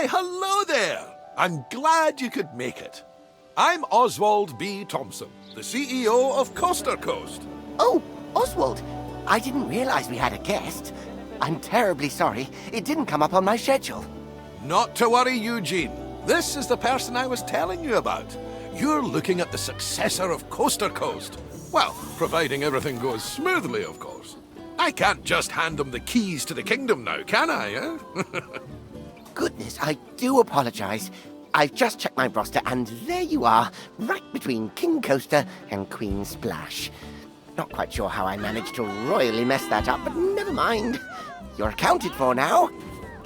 Why, hello there! I'm glad you could make it. I'm Oswald B. Thompson, the CEO of Coaster Coast. Oh, Oswald, I didn't realize we had a guest. I'm terribly sorry. It didn't come up on my schedule. Not to worry, Eugene. This is the person I was telling you about. You're looking at the successor of Coaster Coast. Well, providing everything goes smoothly, of course. I can't just hand him the keys to the kingdom now, can I, eh? Goodness, I do apologize. I've just checked my roster, and there you are, right between King Coaster and Queen Splash. Not quite sure how I managed to royally mess that up, but never mind. You're accounted for now.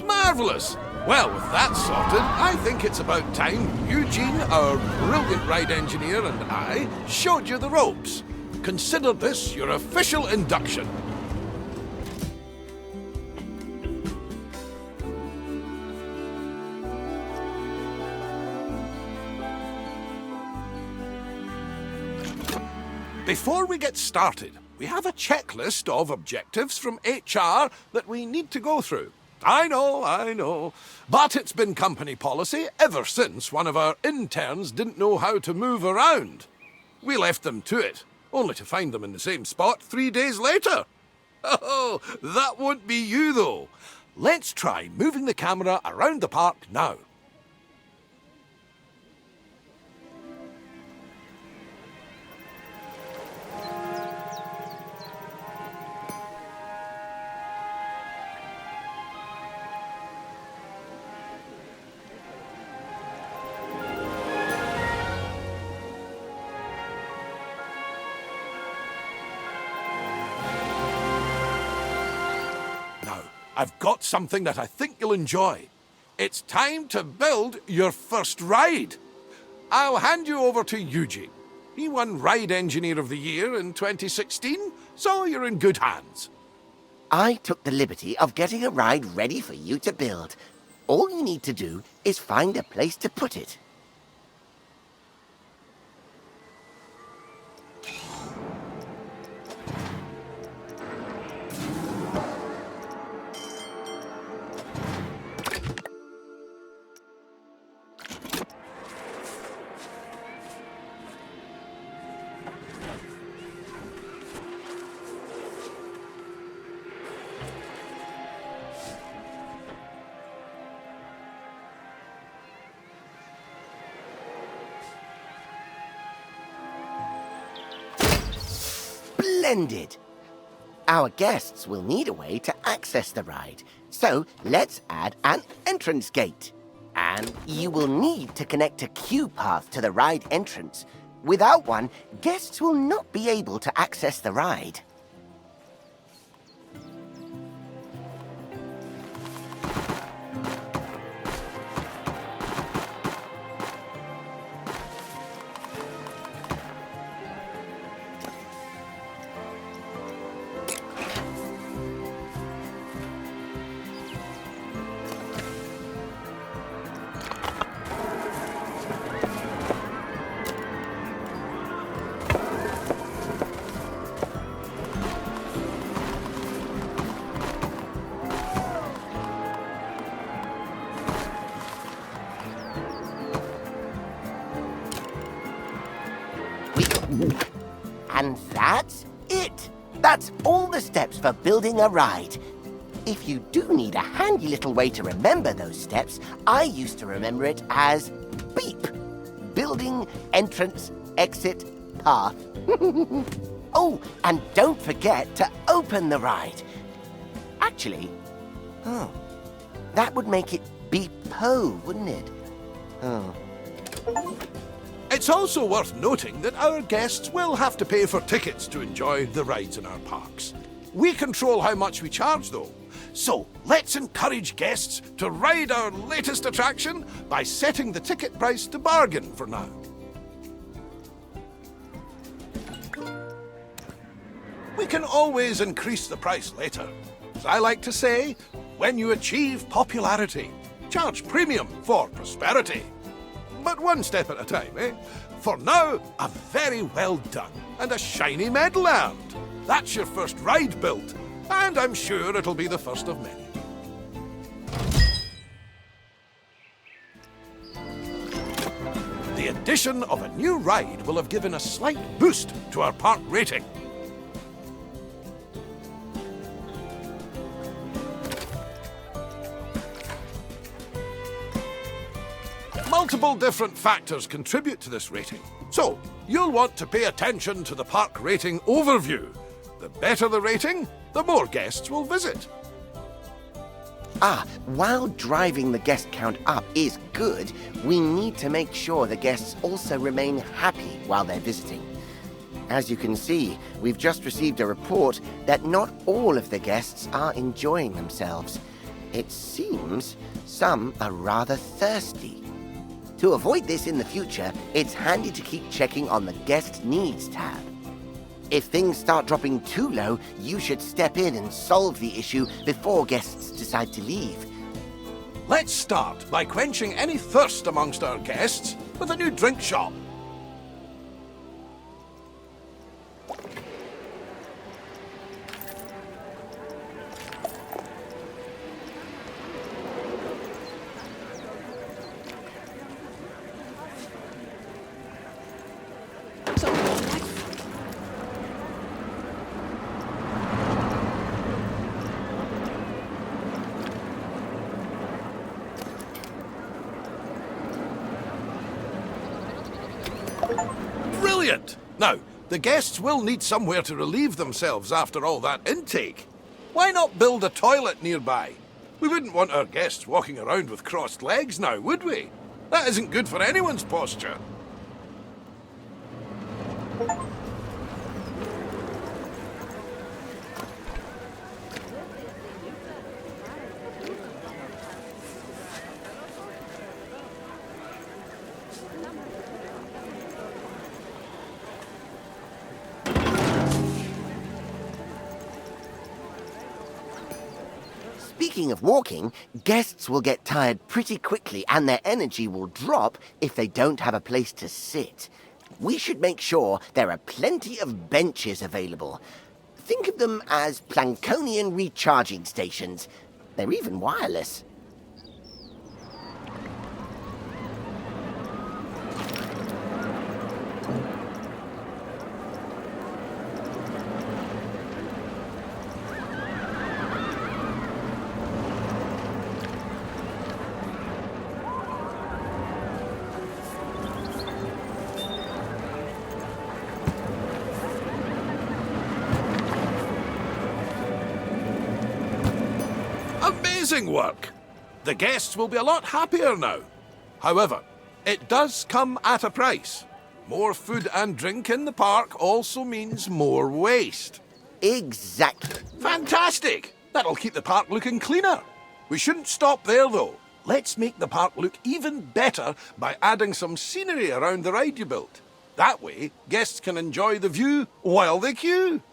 Marvellous! Well, with that sorted, I think it's about time Eugene, our brilliant ride engineer, and I showed you the ropes. Consider this your official induction. Before we get started, we have a checklist of objectives from HR that we need to go through. I know, but it's been company policy ever since one of our interns didn't know how to move around. We left them to it, only to find them in the same spot 3 days later. Oh, that won't be you though. Let's try moving the camera around the park now. I've got something that I think you'll enjoy. It's time to build your first ride. I'll hand you over to Eugene. He won Ride Engineer of the Year in 2016, so you're in good hands. I took the liberty of getting a ride ready for you to build. All you need to do is find a place to put it. Splendid! Our guests will need a way to access the ride, so let's add an entrance gate. And you will need to connect a queue path to the ride entrance. Without one, guests will not be able to access the ride. And that's it! That's all the steps for building a ride. If you do need a handy little way to remember those steps, I used to remember it as BEEP. Building, entrance, exit, path. Oh, and don't forget to open the ride. Actually, that would make it BEEPO, wouldn't it? It's also worth noting that our guests will have to pay for tickets to enjoy the rides in our parks. We control how much we charge, though. So let's encourage guests to ride our latest attraction by setting the ticket price to bargain for now. We can always increase the price later. As I like to say, when you achieve popularity, charge premium for prosperity. But one step at a time, eh? For now, a very well done and a shiny medal earned. That's your first ride built, and I'm sure it'll be the first of many. addition of a new ride will have given a slight boost to our park rating. Multiple different factors contribute to this rating, so you'll want to pay attention to the park rating overview. The better the rating, the more guests will visit. While driving the guest count up is good, we need to make sure the guests also remain happy while they're visiting. As you can see, we've just received a report that not all of the guests are enjoying themselves. It seems some are rather thirsty. To avoid this in the future, it's handy to keep checking on the Guest Needs tab. If things start dropping too low, you should step in and solve the issue before guests decide to leave. Let's start by quenching any thirst amongst our guests with a new drink shop. Brilliant! Now, the guests will need somewhere to relieve themselves after all that intake. Why not build a toilet nearby? We wouldn't want our guests walking around with crossed legs now, would we? That isn't good for anyone's posture. Speaking of walking, guests will get tired pretty quickly and their energy will drop if they don't have a place to sit. We should make sure there are plenty of benches available. Think of them as Plankonian recharging stations. They're even wireless. Amazing work! The guests will be a lot happier now. However, it does come at a price. More food and drink in the park also means more waste. Exactly. Fantastic! That'll keep the park looking cleaner. We shouldn't stop there, though. Let's make the park look even better by adding some scenery around the ride you built. That way, guests can enjoy the view while they queue.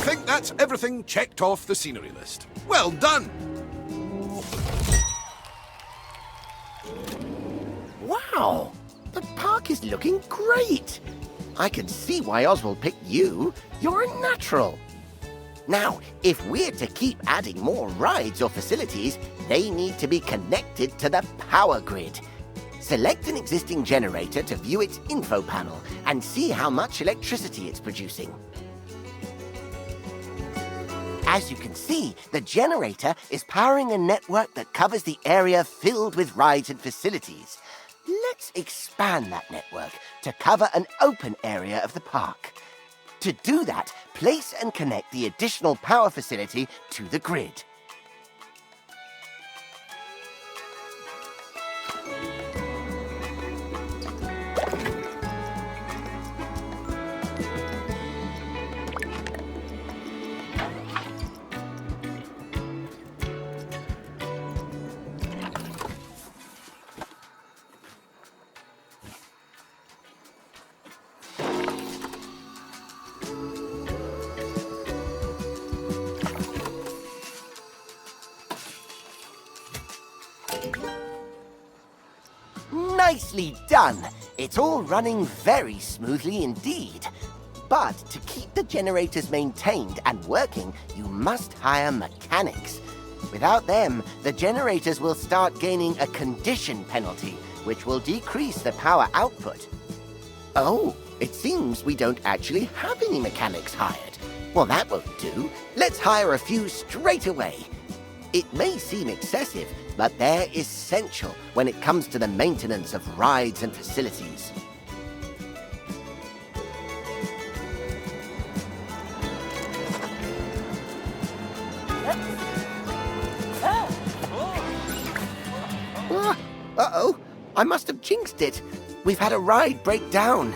think that's everything checked off the scenery list. Well done! Wow! The park is looking great! I can see why Oswald picked you. You're a natural. Now, if we're to keep adding more rides or facilities, they need to be connected to the power grid. Select an existing generator to view its info panel and see how much electricity it's producing. As you can see, the generator is powering a network that covers the area filled with rides and facilities. Let's expand that network to cover an open area of the park. To do that, place and connect the additional power facility to the grid. Nicely done! It's all running very smoothly indeed. But to keep the generators maintained and working, you must hire mechanics. Without them, the generators will start gaining a condition penalty, which will decrease the power output. Oh, it seems we don't actually have any mechanics hired. Well, that won't do. Let's hire a few straight away. It may seem excessive, but they're essential when it comes to the maintenance of rides and facilities. Uh-oh, I must have jinxed it. We've had a ride break down.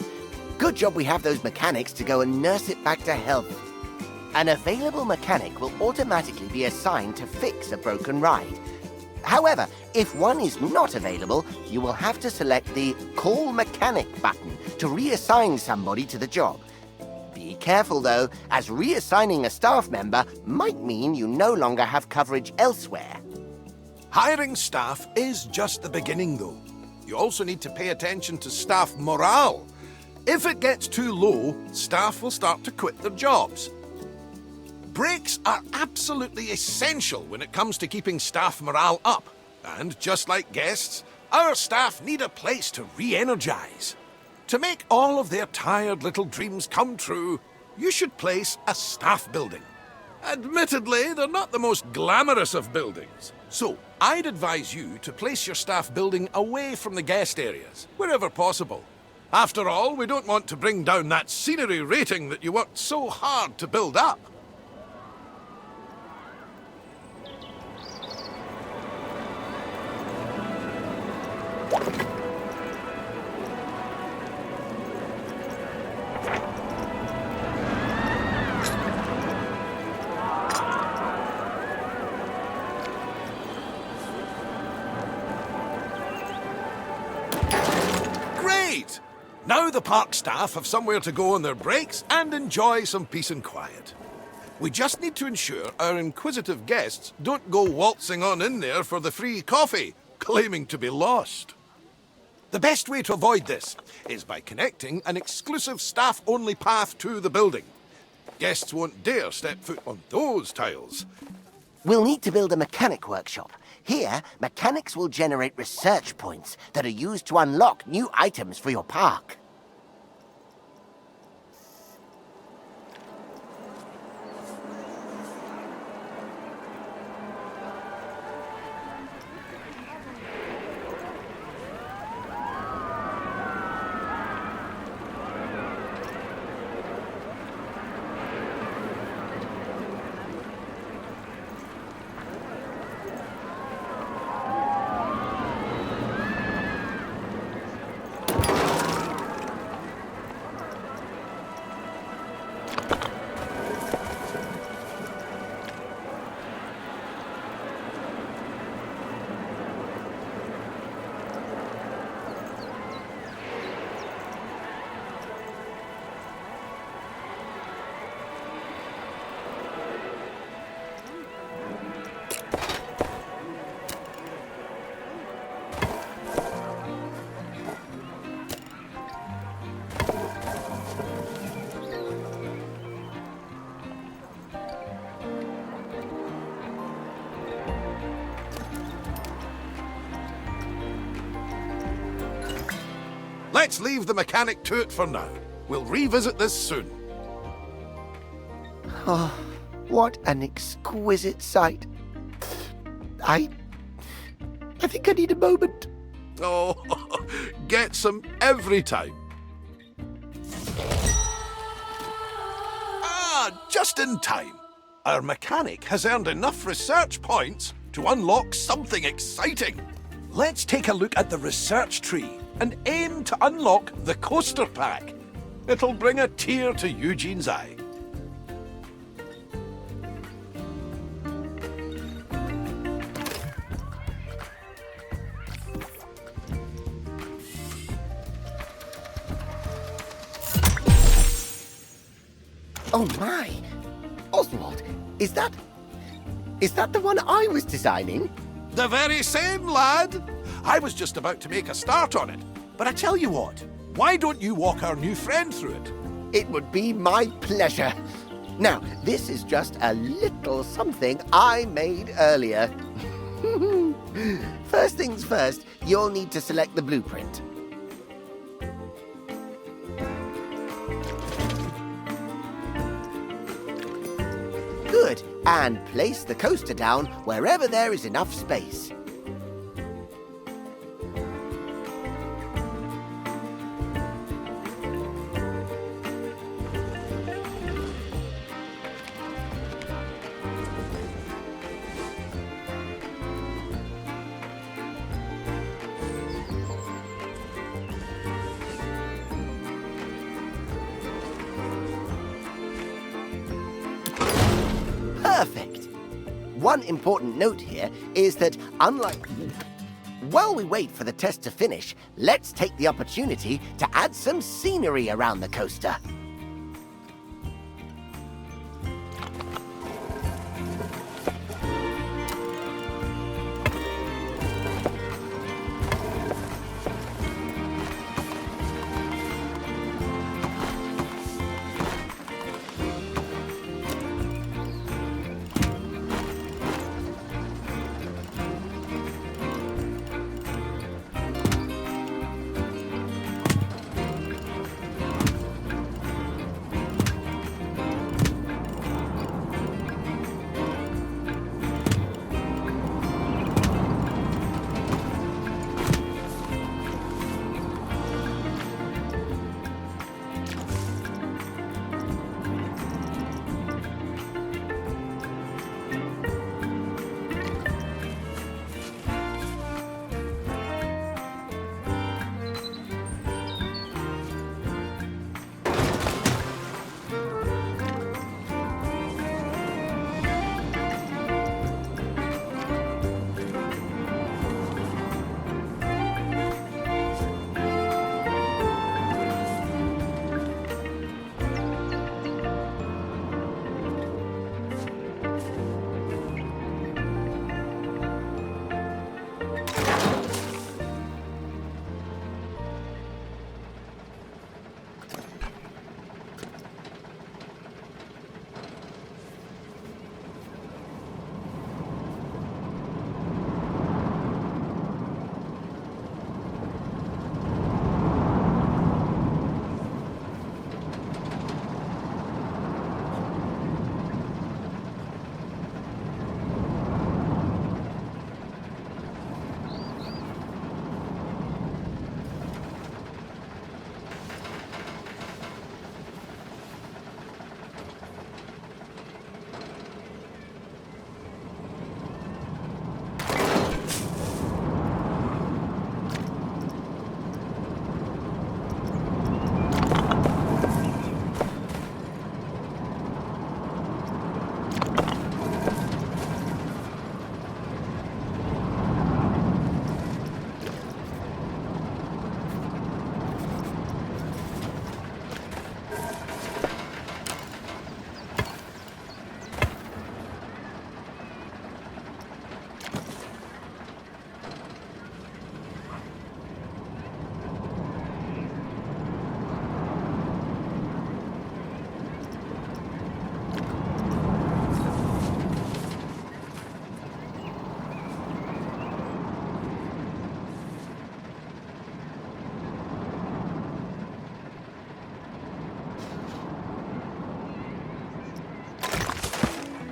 Good job we have those mechanics to go and nurse it back to health. An available mechanic will automatically be assigned to fix a broken ride. However, if one is not available, you will have to select the Call Mechanic button to reassign somebody to the job. Be careful though, as reassigning a staff member might mean you no longer have coverage elsewhere. Hiring staff is just the beginning, though. You also need to pay attention to staff morale. If it gets too low, staff will start to quit their jobs. Breaks are absolutely essential when it comes to keeping staff morale up. And just like guests, our staff need a place to re-energize. To make all of their tired little dreams come true, you should place a staff building. Admittedly, they're not the most glamorous of buildings. So, I'd advise you to place your staff building away from the guest areas, wherever possible. After all, we don't want to bring down that scenery rating that you worked so hard to build up. Great! Now the park staff have somewhere to go on their breaks and enjoy some peace and quiet. We just need to ensure our inquisitive guests don't go waltzing on in there for the free coffee, claiming to be lost. The best way to avoid this is by connecting an exclusive staff-only path to the building. Guests won't dare step foot on those tiles. We'll need to build a mechanic workshop. Here, mechanics will generate research points that are used to unlock new items for your park. Let's leave the mechanic to it for now. We'll revisit this soon. Oh, what an exquisite sight. I think I need a moment. Oh, get some every time. Just in time. Our mechanic has earned enough research points to unlock something exciting. Let's take a look at the research tree and aim to unlock the coaster pack. It'll bring a tear to Eugene's eye. Oh my! Oswald, is that the one I was designing? The very same, lad. I was just about to make a start on it. But I tell you what, why don't you walk our new friend through it? It would be my pleasure. Now, this is just a little something I made earlier. First things first, you'll need to select the blueprint. Good, and place the coaster down wherever there is enough space. Perfect. One important note here is that while we wait for the test to finish, let's take the opportunity to add some scenery around the coaster.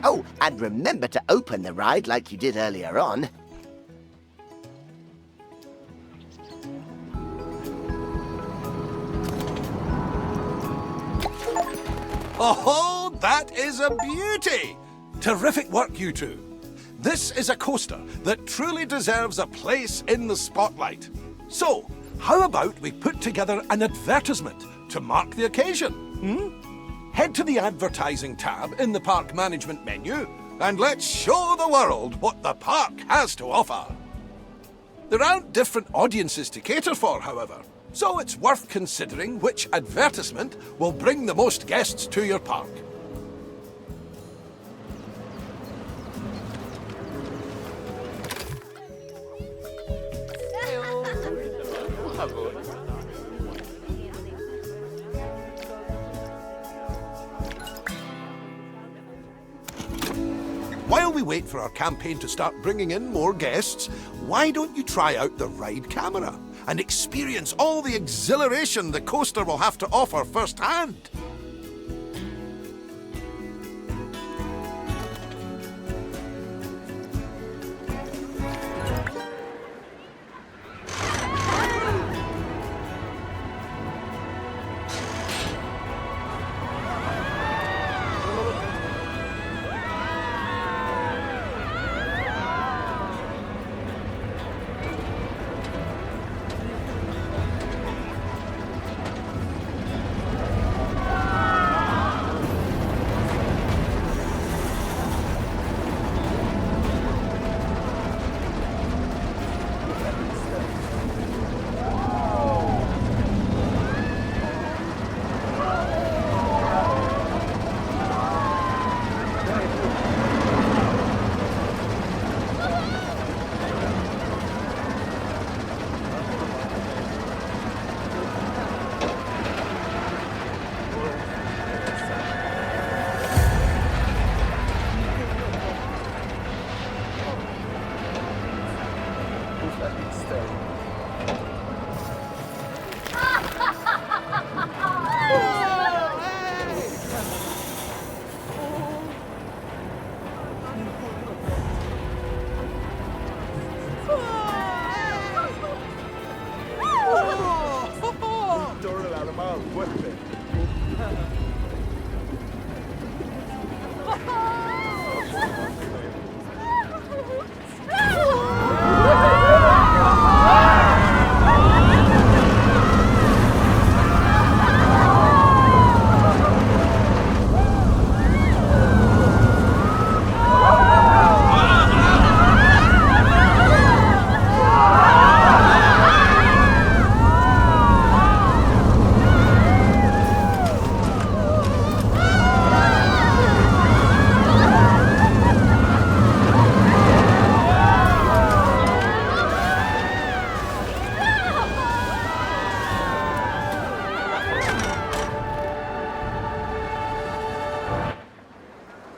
Oh, and remember to open the ride like you did earlier on. Oh, that is a beauty! Terrific work, you two. This is a coaster that truly deserves a place in the spotlight. So, how about we put together an advertisement to mark the occasion? Head to the advertising tab in the park management menu and let's show the world what the park has to offer. There aren't different audiences to cater for, however, so it's worth considering which advertisement will bring the most guests to your park. While we wait for our campaign to start bringing in more guests, why don't you try out the ride camera and experience all the exhilaration the coaster will have to offer firsthand?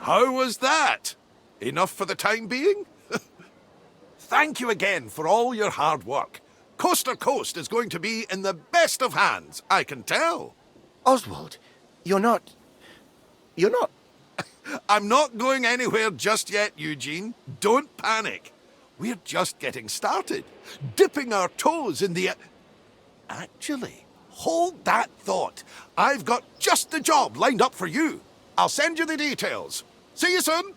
How was that? Enough for the time being? Thank you again for all your hard work. Coaster Coast is going to be in the best of hands, I can tell. Oswald, you're not... I'm not going anywhere just yet, Eugene. Don't panic. We're just getting started, dipping our toes in the... Actually, hold that thought. I've got just the job lined up for you. I'll send you the details. See you soon.